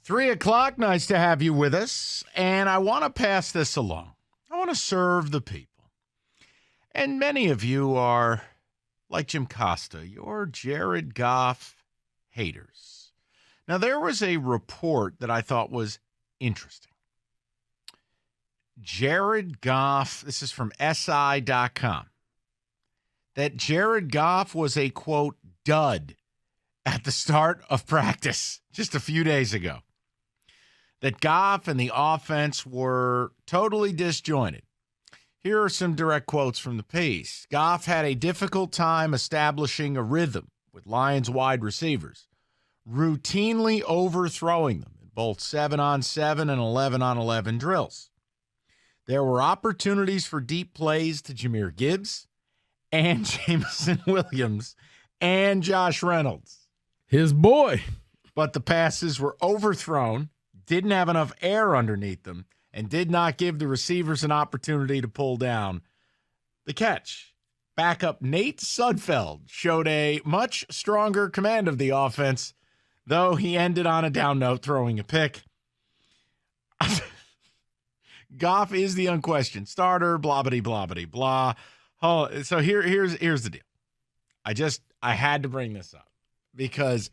3 o'clock, nice to have you with us. And I want to pass this along. I want to serve the people. And many of you are, like Jim Costa, you're Jared Goff haters. Now, there was a report that I thought was interesting. Jared Goff, this is from SI.com, that Jared Goff was a, quote, dud at the start of practice just a few days ago. That Goff and the offense were totally disjointed. Here are some direct quotes from the piece. Goff had a difficult time establishing a rhythm with Lions wide receivers, routinely overthrowing them in both 7-on-7 and 11-on-11 drills. There were opportunities for deep plays to Jahmyr Gibbs and Jameson Williams and Josh Reynolds. His boy. But the passes were overthrown, didn't have enough air underneath them, and did not give the receivers an opportunity to pull down the catch. Backup Nate Sudfeld showed a much stronger command of the offense, though he ended on a down note throwing a pick. Goff is the unquestioned starter, blah. Oh, so here's the deal. I had to bring this up because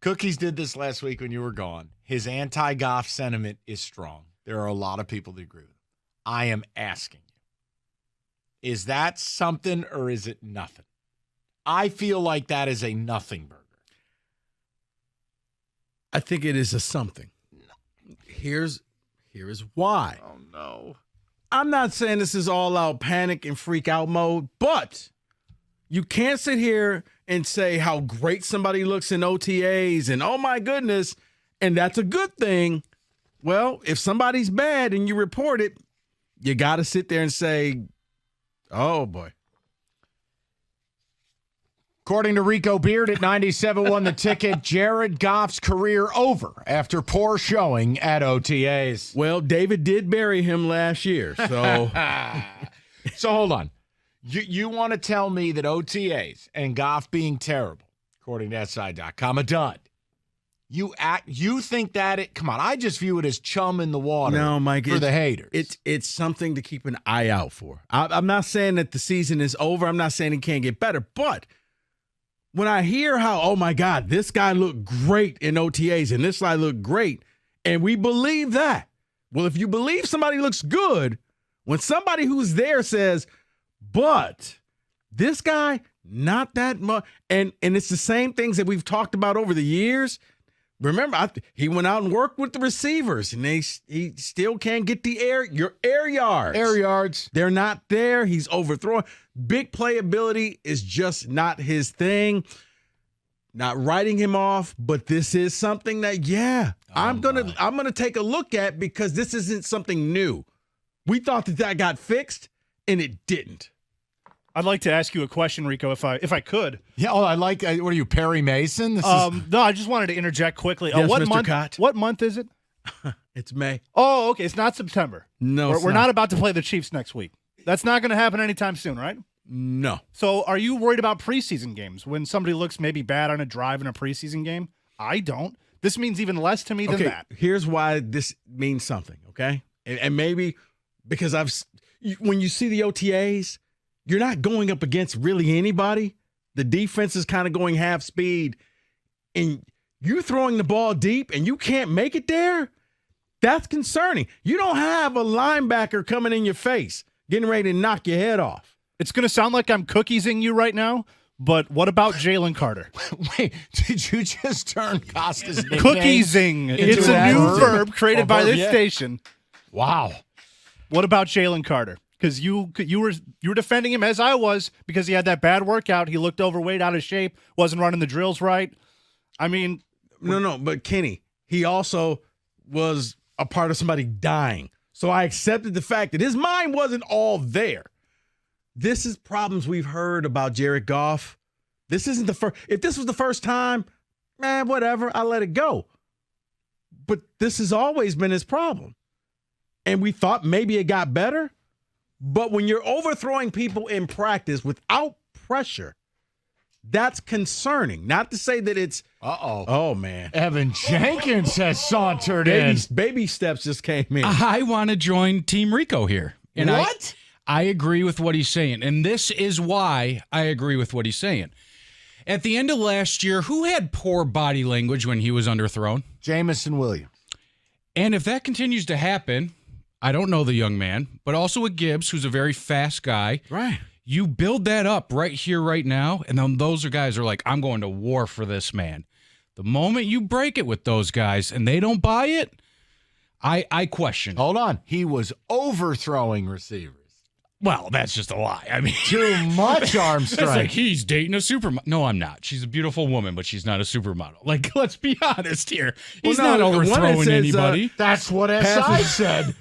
Cookies did this last week when you were gone. His anti-Goff sentiment is strong. There are a lot of people that agree with him. I am asking you, is that something or is it nothing? I feel like that is a nothing burger. I think it is a something. Here is why. Oh, no. I'm not saying this is all out panic and freak out mode, but you can't sit here and say how great somebody looks in OTAs and, oh, my goodness, and that's a good thing. Well, if somebody's bad and you report it, you got to sit there and say, oh, boy. According to Rico Beard at 97.1 The Ticket, Jared Goff's career over after poor showing at OTAs. Well, David did bury him last year, so. So hold on. You want to tell me that OTAs and Goff being terrible, according to SI.com, a dud. You think that come on, I just view it as chum in the water. No, Mike, for the haters. It's something to keep an eye out for. I'm not saying that the season is over. I'm not saying it can't get better, but when I hear how, oh my God, this guy looked great in OTAs and this guy looked great, and we believe that. Well, if you believe somebody looks good, when somebody who's there says, but this guy, not that much, and it's the same things that we've talked about over the years. Remember, he went out and worked with the receivers, and he still can't get the air yards. Air yards. They're not there. He's overthrowing. Big playability is just not his thing. Not writing him off, but this is something that, I'm gonna take a look at because this isn't something new. We thought that got fixed, and it didn't. I'd like to ask you a question, Rico, if I could. Yeah, I like. What are you, Perry Mason? No, I just wanted to interject quickly. Yes, What Mr. month? Cott. What month is it? It's May. Oh, okay. It's not September. No, we're not about to play the Chiefs next week. That's not going to happen anytime soon, right? No. So, are you worried about preseason games when somebody looks maybe bad on a drive in a preseason game? I don't. This means even less to me than that. Here's why this means something. Okay, and maybe because when you see the OTAs. You're not going up against really anybody. The defense is kind of going half speed. And you throwing the ball deep and you can't make it there? That's concerning. You don't have a linebacker coming in your face, getting ready to knock your head off. It's going to sound like I'm cookiesing you right now, but what about Jalen Carter? Wait, did you just turn Costa's nickname? Cookiesing. It's a new verb created by this station. Wow. What about Jalen Carter? Because you were defending him as I was because he had that bad workout. He looked overweight, out of shape, wasn't running the drills right. I mean, no, but Kenny, he also was a part of somebody dying. So I accepted the fact that his mind wasn't all there. This is problems we've heard about Jared Goff. This isn't the first. If this was the first time, man, whatever, I'll let it go. But this has always been his problem. And we thought maybe it got better. But when you're overthrowing people in practice without pressure, That's concerning. Not to say that it's, oh, man. Evan Jenkins has sauntered in. Baby steps just came in. I want to join Team Rico here. And What? I agree with what he's saying. And this is why I agree with what he's saying. At the end of last year, who had poor body language when he was underthrown? Jamison Williams. And if that continues to happen, I don't know the young man, but also with Gibbs, who's a very fast guy. Right. You build that up right here, right now, and then those guys are like, I'm going to war for this man. The moment you break it with those guys and they don't buy it, I question. Hold on. He was overthrowing receivers. Well, that's just a lie. I mean, Too much arm it's strength. like he's dating a supermodel. No, I'm not. She's a beautiful woman, but she's not a supermodel. Like, let's be honest here. He's Well, not no, the one that overthrowing says, anybody. That's what SI Passes. said.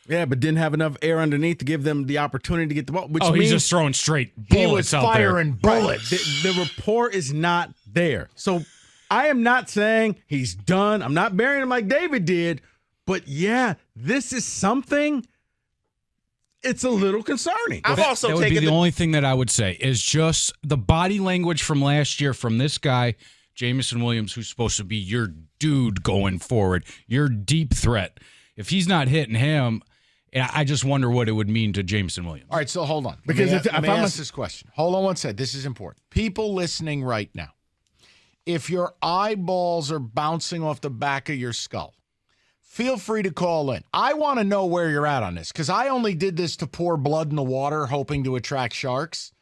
Yeah, but didn't have enough air underneath to give them the opportunity to get the ball. Which He's means just throwing straight He bullets was out there. firing bullets. the report is not there. So I am not saying he's done. I'm not burying him like David did. But yeah, this is something. It's a little concerning. I've also That would be taken the only thing that I would say is just the body language from last year from this guy, Jamison Williams, who's supposed to be your dude going forward, your deep threat. If he's not hitting him, I just wonder what it would mean to Jamison Williams. All right, so hold on. Because let if me I'm ask this question. Hold on one second. This is important. People listening right now, if your eyeballs are bouncing off the back of your skull, feel free to call in. I want to know where you're at on this because I only did this to pour blood in the water hoping to attract sharks.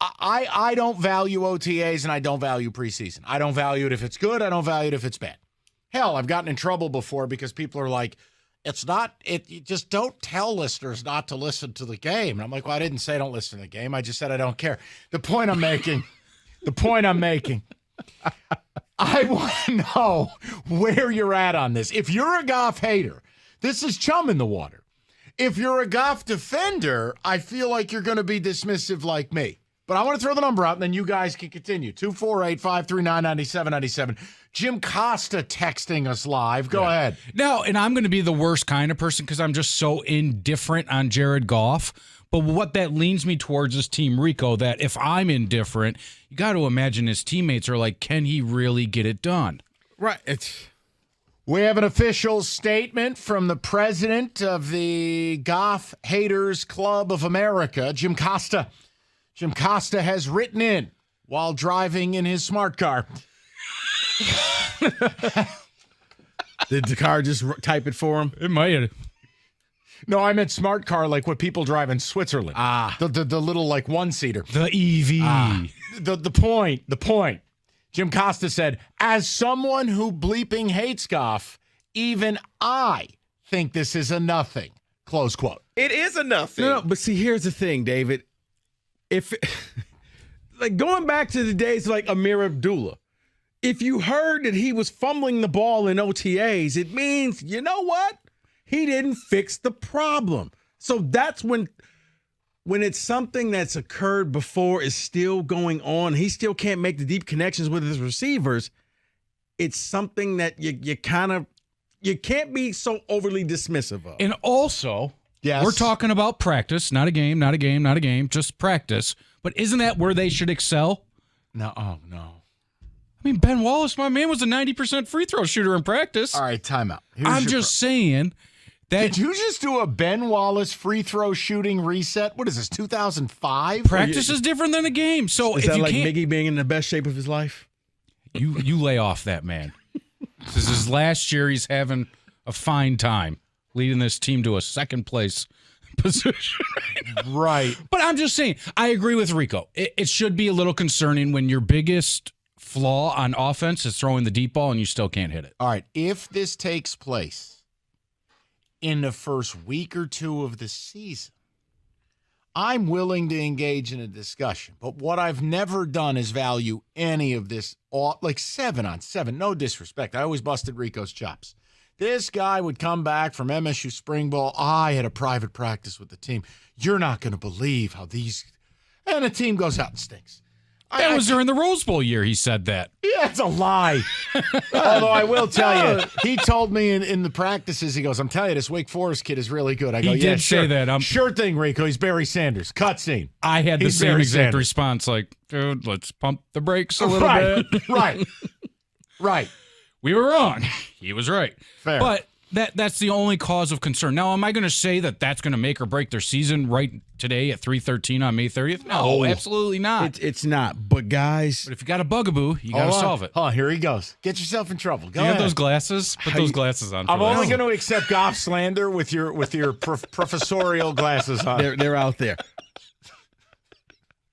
I don't value OTAs and I don't value preseason. I don't value it if it's good. I don't value it if it's bad. Hell, I've gotten in trouble before because people are like, you just don't tell listeners not to listen to the game. And I'm like, well, I didn't say don't listen to the game. I just said I don't care. The point I'm making, I want to know where you're at on this. If you're a Goff hater, this is chum in the water. If you're a Goff defender, I feel like you're going to be dismissive like me. But I want to throw the number out, and then you guys can continue. 248-539-9797. Jim Costa texting us live. Go ahead. No, and I'm going to be the worst kind of person because I'm just so indifferent on Jared Goff. But what that leans me towards is Team Rico, that if I'm indifferent, you got to imagine his teammates are like, can he really get it done? Right. We have an official statement from the president of the Goff Haters Club of America, Jim Costa. Jim Costa has written in while driving in his smart car. Did the car just type it for him? It might. No, I meant smart car like what people drive in Switzerland. The little like one-seater. The EV. The point. Jim Costa said, as someone who bleeping hates Goff, even I think this is a nothing. Close quote. It is a nothing. No, but see, here's the thing, David. If like going back to the days like Amir Abdullah, if you heard that he was fumbling the ball in OTAs, it means, you know what? He didn't fix the problem. So that's when it's something that's occurred before is still going on, he still can't make the deep connections with his receivers. It's something that you can't be so overly dismissive of. And also, Yes. we're talking about practice, not a game, just practice. But isn't that where they should excel? No. I mean, Ben Wallace, my man, was a 90% free throw shooter in practice. All right, timeout. I'm just saying that Did you just do a Ben Wallace free throw shooting reset? What is this, 2005? practice is different than a game. So Is if that you like can't, Miggy being in the best shape of his life? you lay off that man. This is his last year. He's having a fine time leading this team to a second place position. Right. But I'm just saying, I agree with Rico. It should be a little concerning when your biggest flaw on offense is throwing the deep ball and you still can't hit it. All right. If this takes place in the first week or two of the season, I'm willing to engage in a discussion. But what I've never done is value any of this, like 7-on-7. No disrespect. I always busted Rico's chops. This guy would come back from MSU spring ball. I had a private practice with the team. You're not going to believe how these... And the team goes out and stinks. That was during the Rose Bowl year he said that. Yeah, it's a lie. Although I will tell you, he told me in the practices, he goes, I'm telling you, this Wake Forest kid is really good. I go, He yeah, did sure. say that. Sure thing, Rico. He's Barry Sanders. Cutscene. I had the He's same Barry exact Sanders. response, like, dude, let's pump the brakes a little Right, bit. right. We were wrong. He was right. Fair. But that's the only cause of concern. Now, am I going to say that that's going to make or break their season right today at 3:13 on May 30th? No, absolutely not. It's not. But guys, But if you got a bugaboo, you got to solve it. Oh, here he goes. Get yourself in trouble. Go You ahead. got those glasses? Put those glasses on. I'm for only that. going to accept Goff slander with your professorial glasses on. they're out there.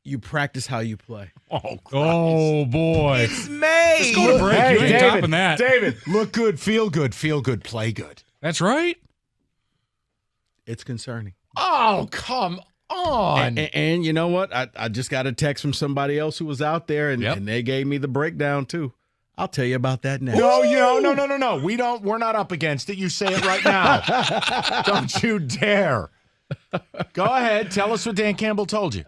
You practice how you play. Oh, boy. It's May. Let's go to break. Hey, You ain't David, topping that. David, look good, feel good, play good. That's right. It's concerning. Oh, come on. And you know what? I just got a text from somebody else who was out there, and, Yep. and they gave me the breakdown too. I'll tell you about that next. No. We're not up against it. You say it right now. Don't you dare. Go ahead. Tell us what Dan Campbell told you.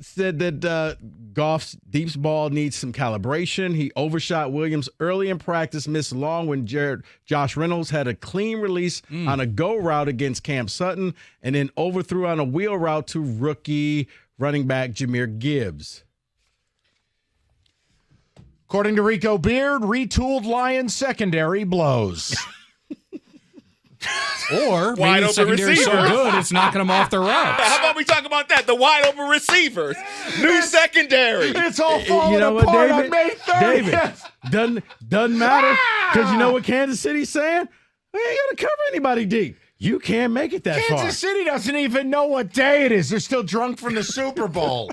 Said that Goff's deep ball needs some calibration. He overshot Williams early in practice, missed long when Josh Reynolds had a clean release on a go route against Cam Sutton, and then overthrew on a wheel route to rookie running back Jahmyr Gibbs. According to Rico Beard, retooled Lions secondary blows. Or Wide maybe the open secondary's so receiver. good, it's knocking them off their routes. How about we talk about that? The wide open receivers, new secondary. It's all falling You know what, apart David? on May 30th. David, doesn't matter, because you know what Kansas City's saying? We ain't got to cover anybody deep. You can't make it that far. Kansas City doesn't even know what day it is. They're still drunk from the Super Bowl.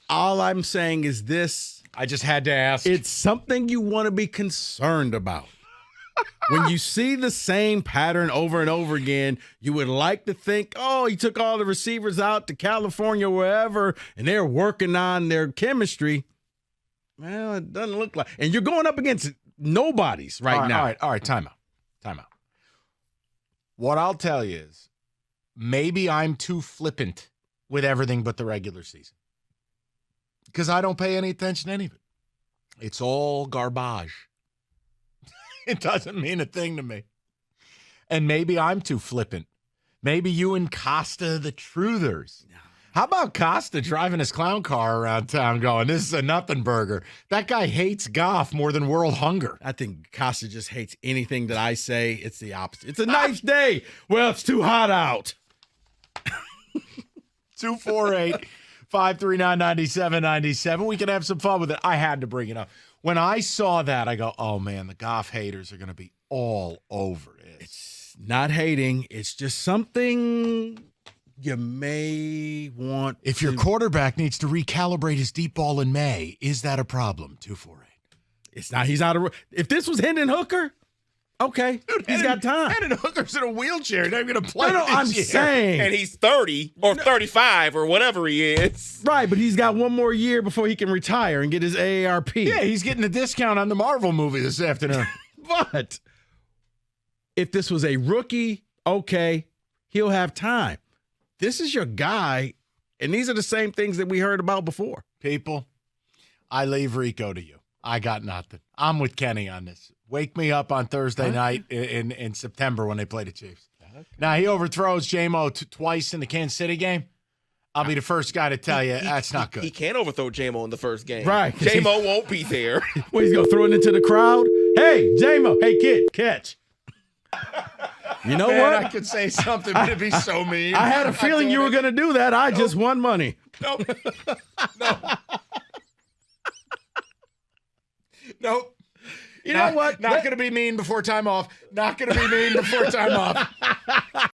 All I'm saying is this. I just had to ask. It's something you want to be concerned about. When you see the same pattern over and over again, you would like to think, oh, he took all the receivers out to California, wherever, and they're working on their chemistry. Well, it doesn't look like. And you're going up against nobodies right now. All right. Time out. What I'll tell you is maybe I'm too flippant with everything but the regular season because I don't pay any attention to any of it. It's all garbage. It doesn't mean a thing to me. And maybe I'm too flippant. Maybe you and Costa, the truthers. How about Costa driving his clown car around town going, this is a nothing burger? That guy hates Goff more than world hunger. I think Costa just hates anything that I say. It's the opposite. It's a nice day. Well, it's too hot out. 248-539-9797. We can have some fun with it. I had to bring it up. When I saw that, I go, oh, man, the Goff haters are going to be all over it. It's not hating. It's just something you may want. If your quarterback needs to recalibrate his deep ball in May, is that a problem? 248. It's not. He's not a. If this was Hendon Hooker, okay, he's got time. Hendon Hooker's in a wheelchair. He's not going to play No, I'm this year. saying. And he's 30 or 35 or whatever he is. Right, but he's got one more year before he can retire and get his AARP. Yeah, he's getting a discount on the Marvel movie this afternoon. But if this was a rookie, okay, he'll have time. This is your guy, and these are the same things that we heard about before. People, I leave Rico to you. I got nothing. I'm with Kenny on this. Wake me up on Thursday night in September when they play the Chiefs. Now, he overthrows J-Mo twice in the Kansas City game. I'll be the first guy to tell you that's not good. He can't overthrow J-Mo in the first game. Right. J-Mo won't be there. Well, he's going to throw it into the crowd. Hey, J-Mo. Hey, kid, catch. You know Man, what? I could say something, but it'd be so mean. I had a feeling you were going to do that. I just won money. Nope. You know what? Not going to be mean before time off. Not going to be mean before time off.